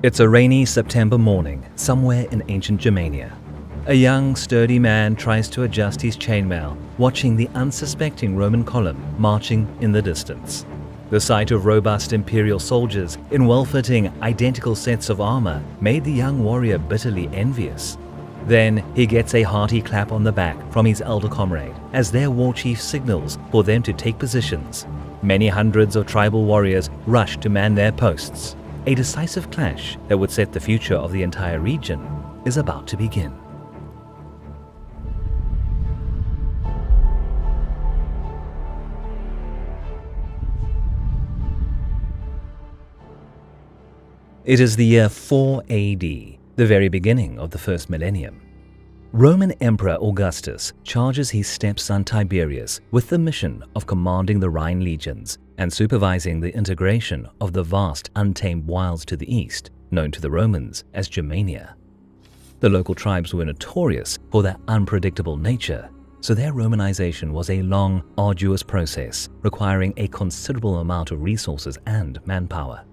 It's a rainy September morning somewhere in ancient Germania. A young, sturdy man tries to adjust his chainmail, watching the unsuspecting Roman column marching in the distance. The sight of robust imperial soldiers in well-fitting, identical sets of armor made the young warrior bitterly envious. Then he gets a hearty clap on the back from his elder comrade as their war chief signals for them to take positions. Many hundreds of tribal warriors rush to man their posts. A decisive clash that would set the future of the entire region is about to begin. It is the year 4 AD, the very beginning of the first millennium. Roman Emperor Augustus charges his stepson Tiberius with the mission of commanding the Rhine legions and supervising the integration of the vast untamed wilds to the east, known to the Romans as Germania. The local tribes were notorious for their unpredictable nature, so their Romanization was a long, arduous process requiring a considerable amount of resources and manpower.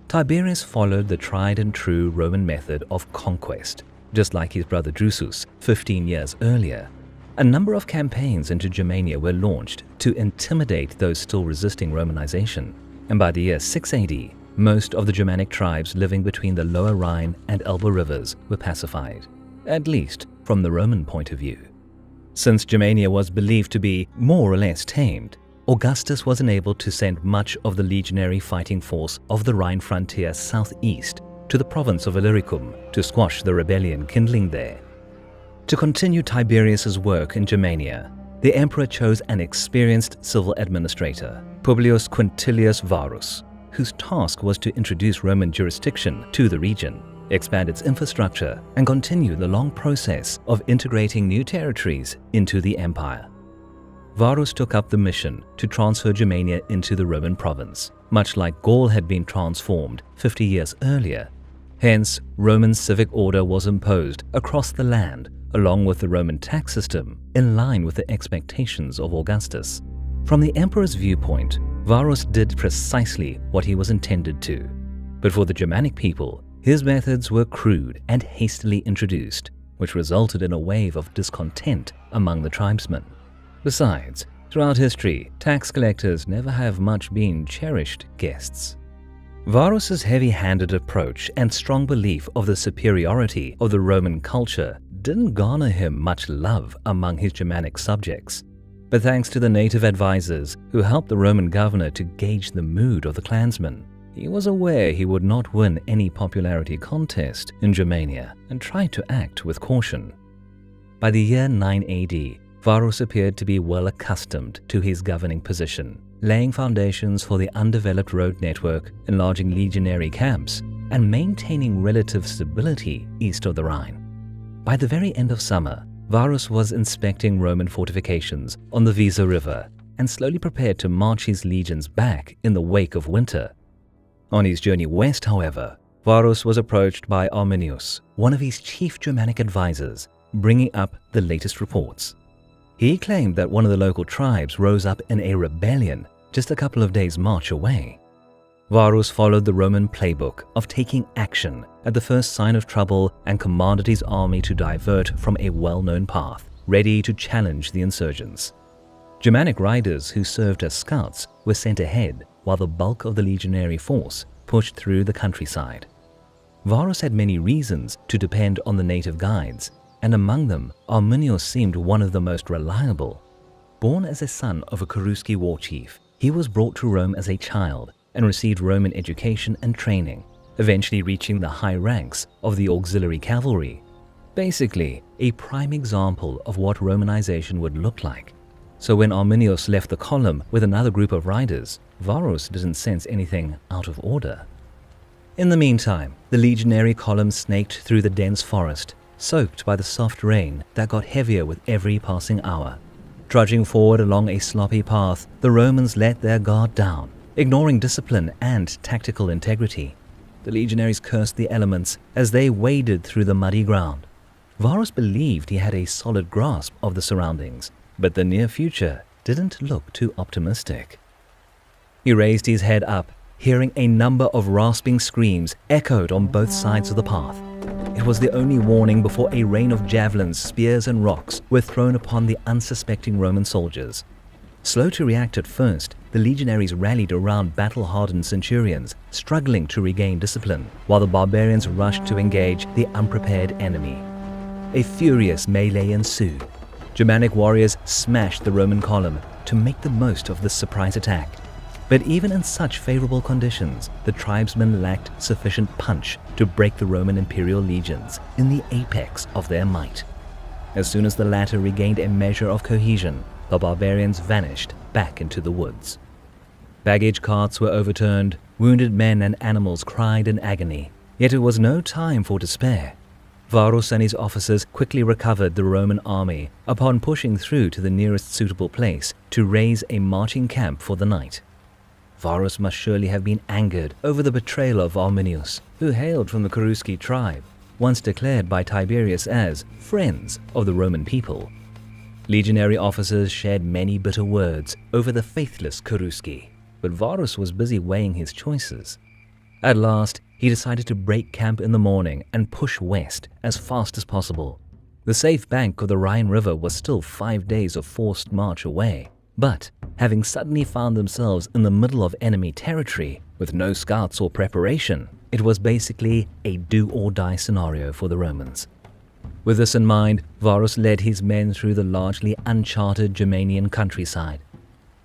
Tiberius followed the tried and true Roman method of conquest. Just like his brother Drusus 15 years earlier, a number of campaigns into Germania were launched to intimidate those still resisting Romanization, and by the year 6 AD, most of the Germanic tribes living between the lower Rhine and Elbe rivers were pacified, at least from the Roman point of view. Since Germania was believed to be more or less tamed, Augustus was enabled to send much of the legionary fighting force of the Rhine frontier southeast to the province of Illyricum to squash the rebellion kindling there. To continue Tiberius's work in Germania, the emperor chose an experienced civil administrator, Publius Quintilius Varus, whose task was to introduce Roman jurisdiction to the region, expand its infrastructure, and continue the long process of integrating new territories into the empire. Varus took up the mission to transfer Germania into the Roman province, much like Gaul had been transformed 50 years earlier. Hence, Roman civic order was imposed across the land, along with the Roman tax system, in line with the expectations of Augustus. From the emperor's viewpoint, Varus did precisely what he was intended to. But for the Germanic people, his methods were crude and hastily introduced, which resulted in a wave of discontent among the tribesmen. Besides, throughout history, tax collectors never have much been cherished guests. Varus's heavy-handed approach and strong belief of the superiority of the Roman culture didn't garner him much love among his Germanic subjects. But thanks to the native advisors who helped the Roman governor to gauge the mood of the clansmen, he was aware he would not win any popularity contest in Germania and tried to act with caution. By the year 9 AD, Varus appeared to be well accustomed to his governing position, laying foundations for the undeveloped road network, enlarging legionary camps, and maintaining relative stability east of the Rhine. By the very end of summer, Varus was inspecting Roman fortifications on the Weser River and slowly prepared to march his legions back in the wake of winter. On his journey west, however, Varus was approached by Arminius, one of his chief Germanic advisors, bringing up the latest reports. He claimed that one of the local tribes rose up in a rebellion just a couple of days' march away. Varus followed the Roman playbook of taking action at the first sign of trouble and commanded his army to divert from a well-known path, ready to challenge the insurgents. Germanic riders who served as scouts were sent ahead, while the bulk of the legionary force pushed through the countryside. Varus had many reasons to depend on the native guides, and among them, Arminius seemed one of the most reliable. Born as a son of a Cherusci war chief, he was brought to Rome as a child and received Roman education and training, eventually reaching the high ranks of the auxiliary cavalry. Basically, a prime example of what Romanization would look like. So when Arminius left the column with another group of riders, Varus didn't sense anything out of order. In the meantime, the legionary column snaked through the dense forest, soaked by the soft rain that got heavier with every passing hour. Trudging forward along a sloppy path, the Romans let their guard down, ignoring discipline and tactical integrity. The legionaries cursed the elements as they waded through the muddy ground. Varus believed he had a solid grasp of the surroundings, but the near future didn't look too optimistic. He raised his head up hearing a number of rasping screams echoed on both sides of the path. It was the only warning before a rain of javelins, spears and rocks were thrown upon the unsuspecting Roman soldiers. Slow to react at first, the legionaries rallied around battle-hardened centurions, struggling to regain discipline, while the barbarians rushed to engage the unprepared enemy. A furious melee ensued. Germanic warriors smashed the Roman column to make the most of this surprise attack. But even in such favorable conditions, the tribesmen lacked sufficient punch to break the Roman imperial legions in the apex of their might. As soon as the latter regained a measure of cohesion, the barbarians vanished back into the woods. Baggage carts were overturned, wounded men and animals cried in agony, yet it was no time for despair. Varus and his officers quickly recovered the Roman army upon pushing through to the nearest suitable place to raise a marching camp for the night. Varus must surely have been angered over the betrayal of Arminius, who hailed from the Cherusci tribe, once declared by Tiberius as friends of the Roman people. Legionary officers shared many bitter words over the faithless Cherusci, but Varus was busy weighing his choices. At last, he decided to break camp in the morning and push west as fast as possible. The safe bank of the Rhine River was still 5 days of forced march away, but having suddenly found themselves in the middle of enemy territory with no scouts or preparation, it was basically a do-or-die scenario for the Romans. With this in mind, Varus led his men through the largely uncharted Germanian countryside.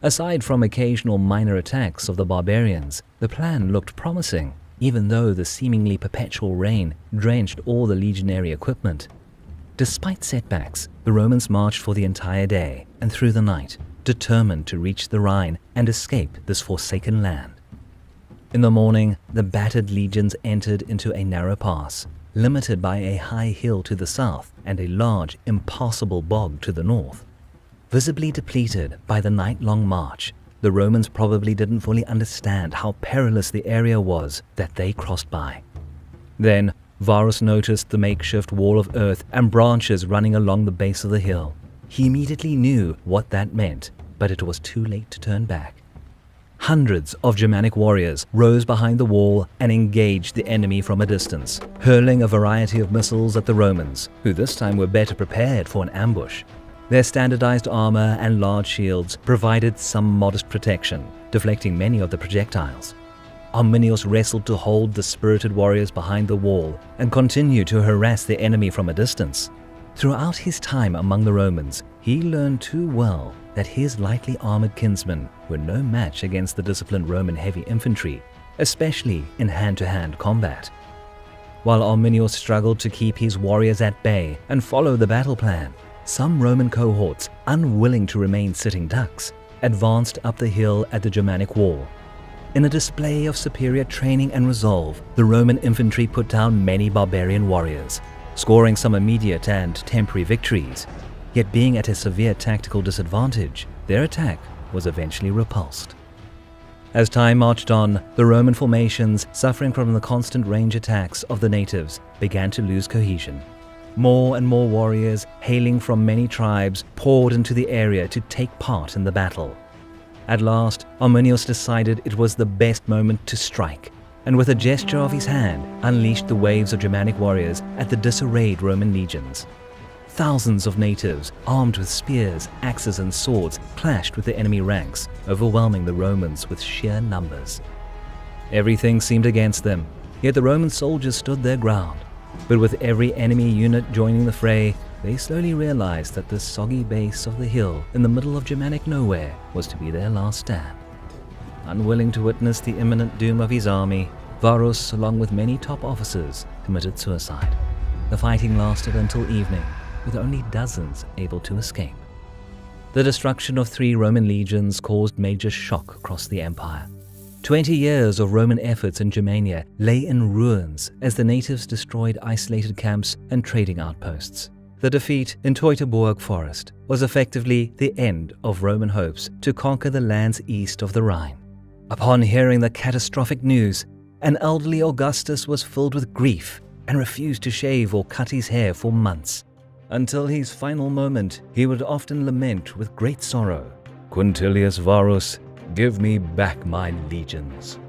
Aside from occasional minor attacks of the barbarians, the plan looked promising, even though the seemingly perpetual rain drenched all the legionary equipment. Despite setbacks, the Romans marched for the entire day and through the night, determined to reach the Rhine and escape this forsaken land. In the morning, the battered legions entered into a narrow pass, limited by a high hill to the south and a large, impassable bog to the north. Visibly depleted by the night-long march, the Romans probably didn't fully understand how perilous the area was that they crossed by. Then, Varus noticed the makeshift wall of earth and branches running along the base of the hill. He immediately knew what that meant, but it was too late to turn back. Hundreds of Germanic warriors rose behind the wall and engaged the enemy from a distance, hurling a variety of missiles at the Romans, who this time were better prepared for an ambush. Their standardized armor and large shields provided some modest protection, deflecting many of the projectiles. Arminius wrestled to hold the spirited warriors behind the wall and continued to harass the enemy from a distance. Throughout his time among the Romans, he learned too well that his lightly armored kinsmen were no match against the disciplined Roman heavy infantry, especially in hand-to-hand combat. While Arminius struggled to keep his warriors at bay and follow the battle plan, some Roman cohorts, unwilling to remain sitting ducks, advanced up the hill at the Germanic wall. In a display of superior training and resolve, the Roman infantry put down many barbarian warriors, scoring some immediate and temporary victories. Yet being at a severe tactical disadvantage, their attack was eventually repulsed. As time marched on, the Roman formations, suffering from the constant range attacks of the natives, began to lose cohesion. More and more warriors, hailing from many tribes, poured into the area to take part in the battle. At last, Arminius decided it was the best moment to strike, and with a gesture of his hand, unleashed the waves of Germanic warriors at the disarrayed Roman legions. Thousands of natives, armed with spears, axes and swords, clashed with the enemy ranks, overwhelming the Romans with sheer numbers. Everything seemed against them, yet the Roman soldiers stood their ground. But with every enemy unit joining the fray, they slowly realized that the soggy base of the hill in the middle of Germanic nowhere was to be their last stand. Unwilling to witness the imminent doom of his army, Varus, along with many top officers, committed suicide. The fighting lasted until evening, with only dozens able to escape. The destruction of 3 Roman legions caused major shock across the empire. 20 years of Roman efforts in Germania lay in ruins as the natives destroyed isolated camps and trading outposts. The defeat in Teutoburg forest was effectively the end of Roman hopes to conquer the lands east of the Rhine. Upon hearing the catastrophic news, an elderly Augustus was filled with grief and refused to shave or cut his hair for months. Until his final moment, he would often lament with great sorrow, "Quintilius Varus, give me back my legions."